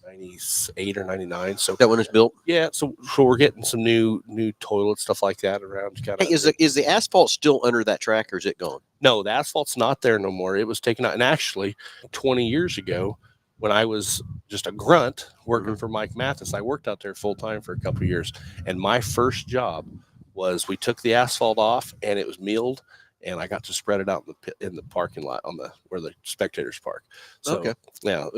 98 or 99. So
That one is built.
yeah, so we're getting some new toilet stuff like that around.
Hey, is the asphalt still under that track, or is it gone?
No, the asphalt's not there no more. It was taken out. And actually, 20 years ago, when I was just a grunt working for Mike Mathis, I worked out there full time for a couple of years. And my first job was we took the asphalt off and it was milled, and I got to spread it out in the parking lot where the spectators park. So,
Okay.
Yeah,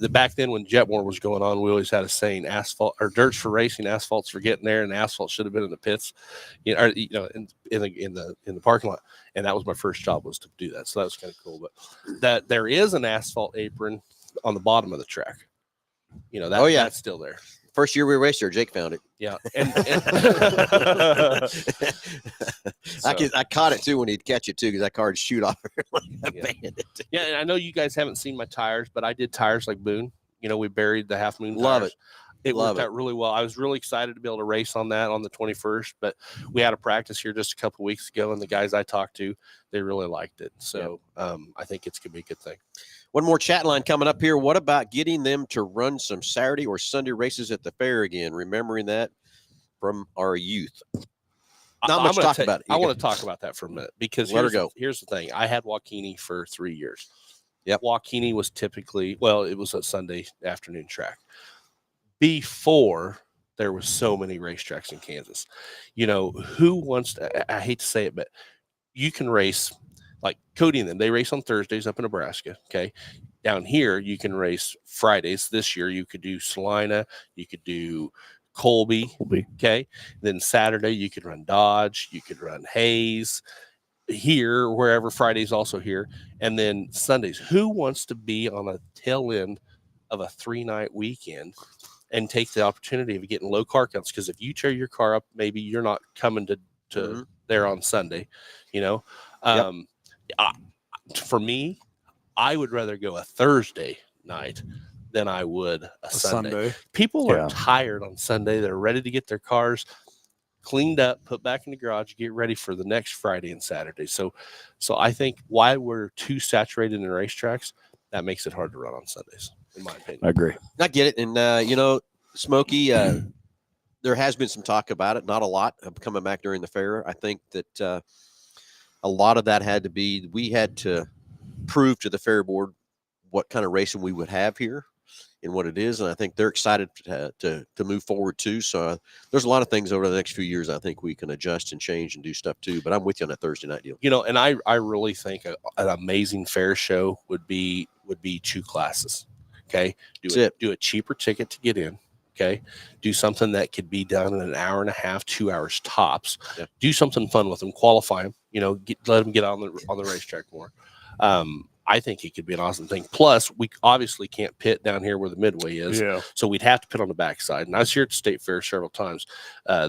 back then when Jetmore was going on, we always had a saying: asphalt or dirt's for racing, asphalt's for getting there, and asphalt should have been in the pits, in the parking lot. And that was my first job, was to do that. So that was kind of cool. But that there is an asphalt apron on the bottom of the track.
Oh, yeah.
That's still there.
First year we raced there, Jake found it.
Yeah,
I caught it too when he'd catch it too, because that car would shoot off like a
Yeah.
bandit.
Yeah, and I know you guys haven't seen my tires, but I did tires like Boone. We buried the Half Moon.
Love
tires. It
Love
worked out really well. I was really excited to be able to race on that on the 21st, but we had a practice here just a couple of weeks ago, and the guys I talked to, they really liked it. So I think it's going to be a good thing.
One more chat line coming up here. What about getting them to run some Saturday or Sunday races at the fair again? Remembering that from our youth. Not much talk about it.
I want to talk about that for a minute, because
Let her go.
Here's the thing. I had Joaquini for 3 years.
Yep.
Joaquini was typically, it was a Sunday afternoon track. Before there was so many racetracks in Kansas, who wants to, I hate to say it, but you can race like Cody and them. They race on Thursdays up in Nebraska. Okay. Down here, you can race Fridays. This year, you could do Salina, you could do Colby. Okay. Then Saturday, you could run Dodge, you could run Hayes here, wherever. Friday's also here. And then Sundays. Who wants to be on a tail end of a 3-night weekend and take the opportunity of getting low car counts? Because if you tear your car up, maybe you're not coming to there on Sunday, For me, I would rather go a Thursday night than I would a Sunday. People are tired on Sunday. They're ready to get their cars cleaned up, put back in the garage, get ready for the next Friday and Saturday. So I think why we're too saturated in racetracks, that makes it hard to run on Sundays, in my opinion.
I agree.
I get it. And, Smokey, there has been some talk about it, not a lot, of coming back during the fair. I think that a lot of that had to be, we had to prove to the fair board what kind of racing we would have here and what it is. And I think they're excited to move forward too. So there's a lot of things over the next few years I think we can adjust and change and do stuff too. But I'm with you on that Thursday night deal.
And I really think an amazing fair show would be 2 classes. Okay. Do a cheaper ticket to get in. Okay. Do something that could be done in an hour and a half, 2 hours tops.
Yeah.
Do something fun with them, qualify them, let them get on the racetrack more. I think it could be an awesome thing. Plus, we obviously can't pit down here where the midway is.
Yeah.
So we'd have to pit on the backside. And I was here at the state fair several times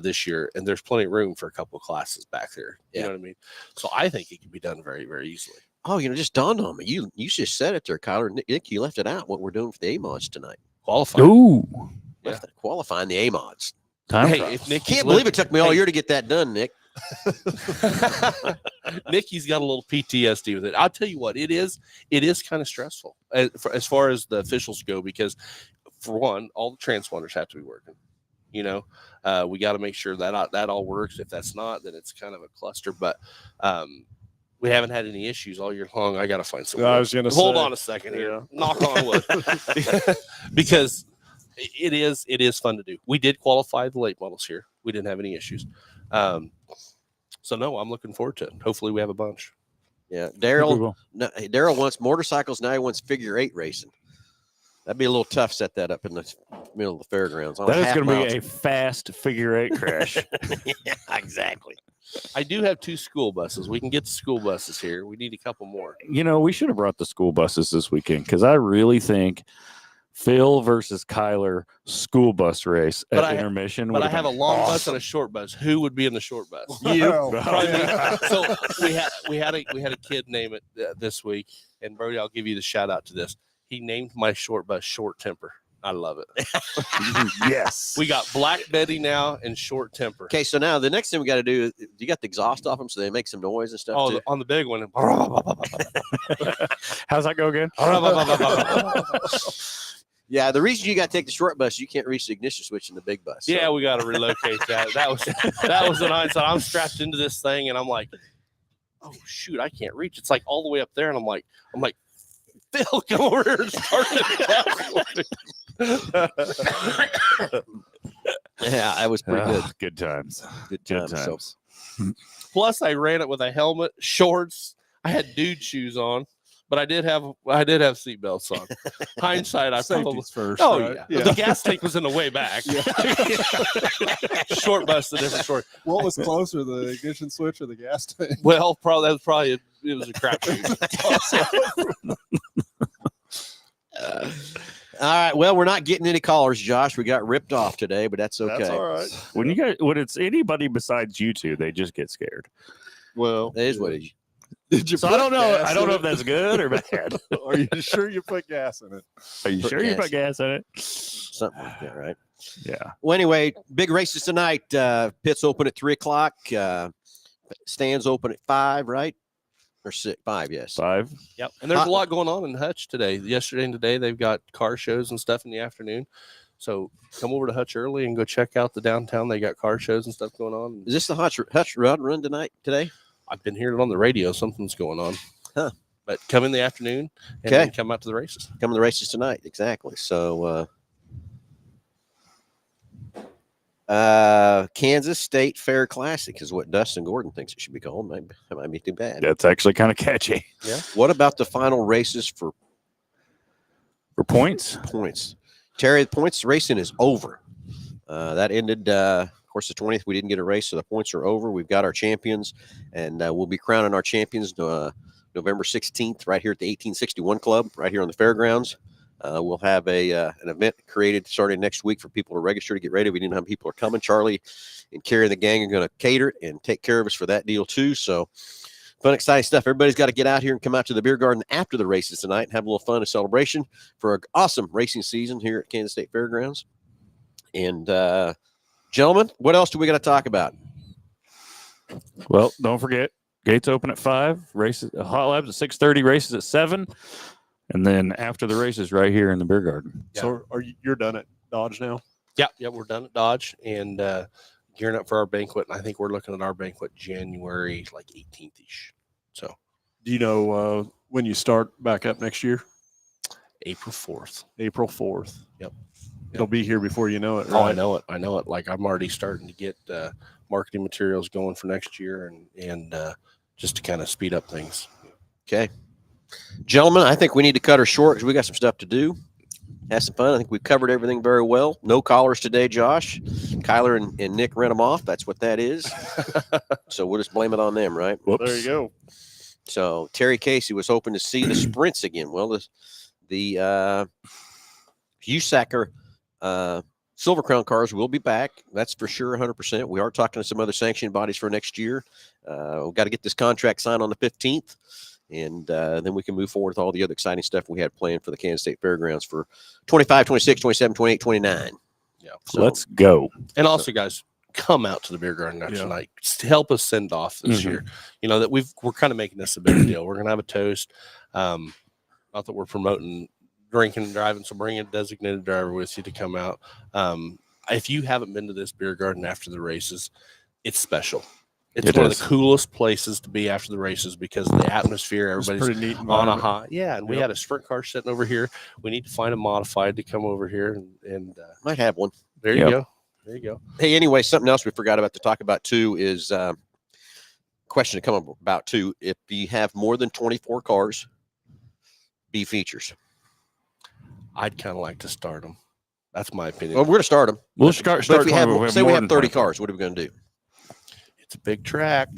this year, and there's plenty of room for a couple of classes back there. You know what I mean? So I think it could be done very, very easily.
Oh, just dawned on me. You just said it there, Kyler. Nick, you left it out, what we're doing for the A-mods tonight.
Qualifying.
Ooh.
Yeah.
Qualifying the A-mods.
If Nick
Can't believe it took me all year to get that done, Nick.
Nikki's got a little PTSD with it. I'll tell you what, it is kind of stressful as far as the officials go, because for one, all the transponders have to be working. We got to make sure that all works. If that's not, then it's kind of a cluster. But we haven't had any issues all year long. I got to find some.
I was going to
hold on a second here. Knock on wood, because it is fun to do. We did qualify the late models here. We didn't have any issues. So no, I'm looking forward to it. Hopefully we have a bunch.
Yeah. Daryl wants motorcycles. Now he wants figure 8 racing. That'd be a little tough. Set that up in the middle of the fairgrounds.
That is going to be a fast figure 8 crash.
Yeah, exactly.
I do have 2 school buses. We can get the school buses here. We need a couple more.
We should have brought the school buses this weekend, because I really think Phil versus Kyler school bus race at intermission.
But I have a long bus and a short bus. Who would be in the short bus?
You.
So we had a kid name it this week, and Brody, I'll give you the shout out to this. He named my short bus Short Temper. I love it.
Yes.
We got Black Betty now and Short Temper.
Okay, so now the next thing we got to do is you got the exhaust off them so they make some noise and stuff.
Oh,
too.
on the big one.
How's that go again?
Yeah, the reason you got to take the short bus, you can't reach the ignition switch in the big bus.
Yeah, we got to relocate that. That was an hindsight. I'm strapped into this thing, and I'm like, oh shoot, I can't reach. It's like all the way up there, and I'm like, Phil, come over here and start it.
Yeah, that was pretty good.
Good times.
Good
Good
time. So,
times.
Plus, I ran it with a helmet, shorts. I had dude shoes on, but I did have seatbelts on. Hindsight, I probably.
Safety's first.
Oh
right?
yeah. The gas tank was in the way back. Short bus, a different story.
What was closer, the ignition switch or the gas tank?
Well, it was a crapshoot.
all right. Well, we're not getting any callers, Josh. We got ripped off today, but that's okay.
That's all right.
When it's anybody besides you two, they just get scared.
Well,
That is what it is.
Did you
So
put
I don't know.
gas
I don't
in
know
it?
if that's good or bad.
Are you sure you put gas in it?
Are you
Put
sure you
gas.
put gas in it?
Something like that, right?
Yeah.
Well, anyway, big races tonight. Pits open at 3:00. Stands open at 5, right? Or 6, 5, yes.
5.
Yep. And there's a lot going on in Hutch today. Yesterday and today, they've got car shows and stuff in the afternoon. So come over to Hutch early and go check out the downtown. They got car shows and stuff going on.
Is this the Hutch Rod run today?
I've been hearing it on the radio. Something's going on.
Huh.
But come in the afternoon and
Okay.
then come out to the races.
Coming to the races tonight, exactly. So, Kansas State Fair Classic is what Dustin Gordon thinks it should be called. That might be too bad.
That's actually kind of catchy.
What about the final races for
For points,
points? Terry, the points racing is over. That ended, of course, the 20th. We didn't get a race, so the points are over. We've got our champions, and we'll be crowning our champions November 16th right here at the 1861 Club, right here on the fairgrounds. We'll have an event created starting next week for people to register to get ready. We didn't know how many people are coming. Charlie and Carrie and the gang are going to cater it and take care of us for that deal too. So fun, exciting stuff. Everybody's got to get out here and come out to the beer garden after the races tonight and have a little fun and celebration for an awesome racing season here at Kansas State Fairgrounds. And gentlemen, what else do we got to talk about?
well, don't forget gates open at 5. Races, hot labs at 6:30. Races at 7, and then after the races, right here in the beer garden.
Yeah.
So you're done at Dodge now?
Yeah, we're done at Dodge and gearing up for our banquet. And I think we're looking at our banquet January 18th-ish. So
Do you know when you start back up next year?
April 4th.
April 4th.
Yep.
It'll be here before you know it.
Oh, I
Right?
know it. Like I'm already starting to get marketing materials going for next year and just to kind of speed up things.
Okay. Gentlemen, I think we need to cut her short because we got some stuff to do. Have some fun. I think we've covered everything very well. No callers today, Josh. Kyler and Nick ran them off. That's what that is. So we'll just blame it on them, right?
Whoops.
There you go.
So Terry Casey was hoping to see the sprints again. Well, the USACR Silver Crown cars will be back. That's for sure, 100%. We are talking to some other sanctioning bodies for next year. We've got to get this contract signed on the 15th. And then we can move forward with all the other exciting stuff we had planned for the Kansas State Fairgrounds for 25, 26, 27, 28, 29.
Yeah.
So
Let's go.
And also, guys, come out to the beer garden next
Yeah.
night. Just help us send off this
Mhm.
year. You know that we're kind of making this a big deal. We're gonna have a toast. Not that we're promoting drinking and driving, so bring a designated driver with you to come out. If you haven't been to this beer garden after the races, it's special. It's
It
one
is.
of the coolest places to be after the races because of the atmosphere.
It's
Everybody's
pretty neat.
on a
environment.
high. Yeah, and we
Yep.
had a sprint car sitting over here. We need to find a modified to come over here and
might have one.
there you
Yep.
go. There you go.
Hey, anyway, something else we forgot about to talk about too is question to come about too. If you have more than 24 cars, B features.
I'd kind of like to start them. That's my opinion.
Well, we're going to start them.
We'll start.
But
start
if we have,
20
say we
more
have
than
30
24.
cars, what are we going to do?
It's a big track.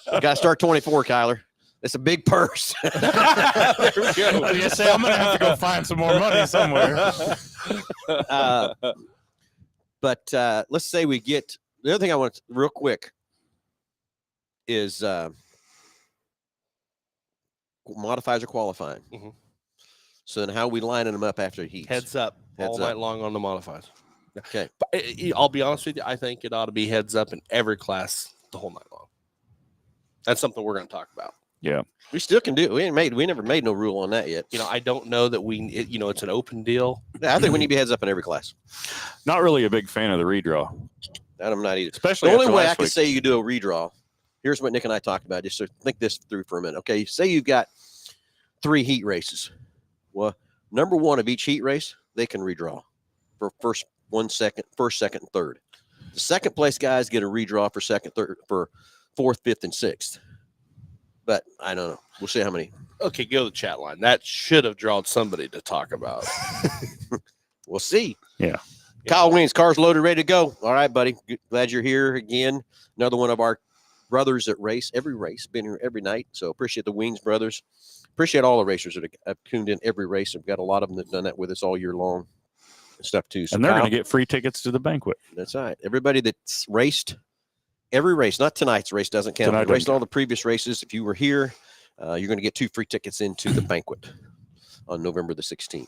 Got to start 24, Kyler. It's a big purse.
There we go.
I was gonna say, I'm gonna have to go find some more money somewhere.
But let's say we get the other thing I want to, real quick is modifiers are qualifying.
Mhm.
So then how are we lining them up after heats?
Heads up all
Heads
night
up.
long on the modifieds.
Okay.
But I'll be honest with you. I think it ought to be heads up in every class the whole night long. That's something we're going to talk about.
We still can do it. We never made no rule on that yet.
I don't know that it's an open deal.
Yeah, I think we need to be heads up in every class.
Not really a big fan of the redraw,
That I'm not either.
especially
The only
after
way I
last
can
week.
say you do a redraw, here's what Nick and I talked about. Just to think this through for a minute. Okay, say you've got 3 heat races. Well, number 1 of each heat race, they can redraw for first, second, and third. The second place guys get a redraw for second, third, for 4th, 5th, and 6th. But I don't know. We'll see how many.
Okay, go to the chat line. That should have drawn somebody to talk about.
We'll see.
Yeah.
Kyle Wings, car's loaded, ready to go. All right, buddy. Glad you're here again. Another one of our brothers that race, been here every night. So appreciate the Wings brothers. Appreciate all the racers that have tuned in every race. I've got a lot of them that have done that with us all year long and stuff too. So
And they're
Kyle,
going to get free tickets to the banquet.
that's all right. Everybody that's raced every race, not tonight's race doesn't count.
Tonight
You raced
doesn't
all the previous races. If you were here, you're going to get 2 free tickets into the banquet on November the 16th.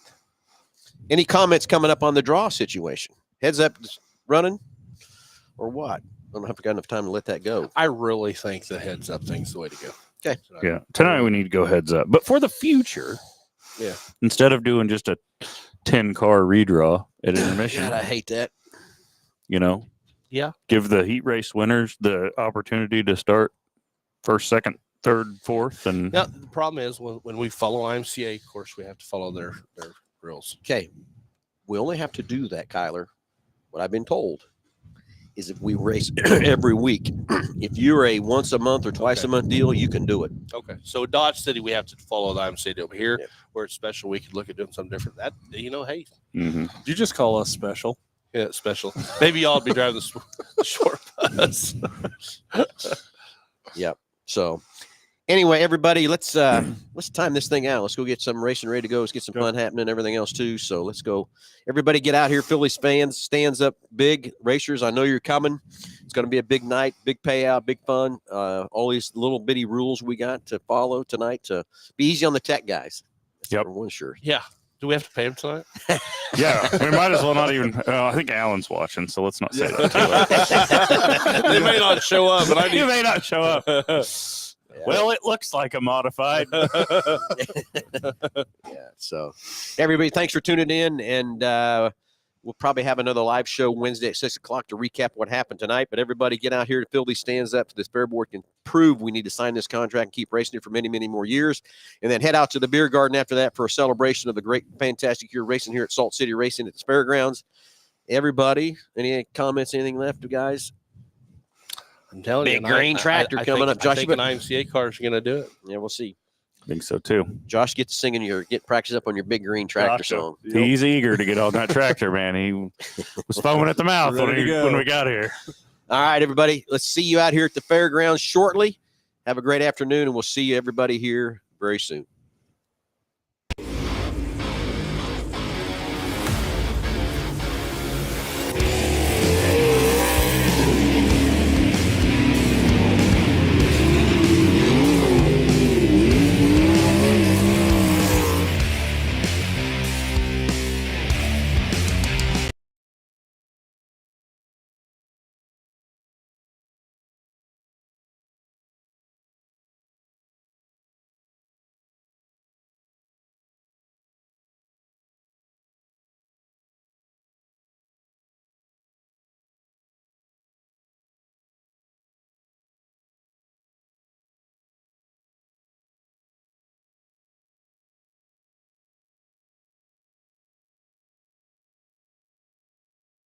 Any comments coming up on the draw situation? Heads up running or what? I don't know if I've got enough time to let that go.
I really think the heads up thing's the way to go.
Okay.
Yeah. Tonight we need to go heads up. But for the future,
Yeah.
instead of doing just a 10-car redraw at intermission,
God, I hate that.
Yeah.
give the heat race winners the opportunity to start first, second, third, fourth, and
Now the problem is when we follow IMCA, of course, we have to follow their rules.
Okay. We only have to do that, Kyler. What I've been told is if we race every week, if you're a once a month or twice a month deal, you can do it.
Okay. So Dodge City, we have to follow the IMCA deal. But here,
Yeah.
where it's special, we could look at doing something different. That hey,
Mhm.
Did you just call us special?
yeah, it's special. Maybe y'all be driving the short bus.
So anyway, everybody, let's time this thing out. Let's go get some racing ready to go. Let's get some fun happening and everything else too. So let's go. Everybody get out here. Phillies fans, stands up big. Racers, I know you're coming. It's going to be a big night, big payout, big fun. All these little bitty rules we got to follow tonight to be easy on the tech guys.
Yep.
For one sure.
Yeah. Do we have to pay him tonight?
yeah, we might as well not even. I think Alan's watching, so let's not say that.
They may not show up, but I
You
need.
may not show up. Well, it looks like a modified.
Yeah. So everybody, thanks for tuning in. And we'll probably have another live show Wednesday at 6:00 to recap what happened tonight. But everybody get out here to fill these stands up so this fair board can prove we need to sign this contract and keep racing it for many, many more years. And then head out to the beer garden after that for a celebration of the great, fantastic year racing here at Salt City Racing at the fairgrounds. Everybody, any comments, anything left, guys?
I'm telling you,
Big green tractor coming up, Josh,
I
you
think an IMCA car is going to do it.
Yeah, we'll see.
I think so too.
Josh, get to singing get practice up on your big green tractor
Gotcha.
song.
He's eager to get on that tractor, man. He was foaming at the mouth
Ready to go.
when we got here.
All right, everybody. Let's see you out here at the fairgrounds shortly. Have a great afternoon, and we'll see you everybody here very soon.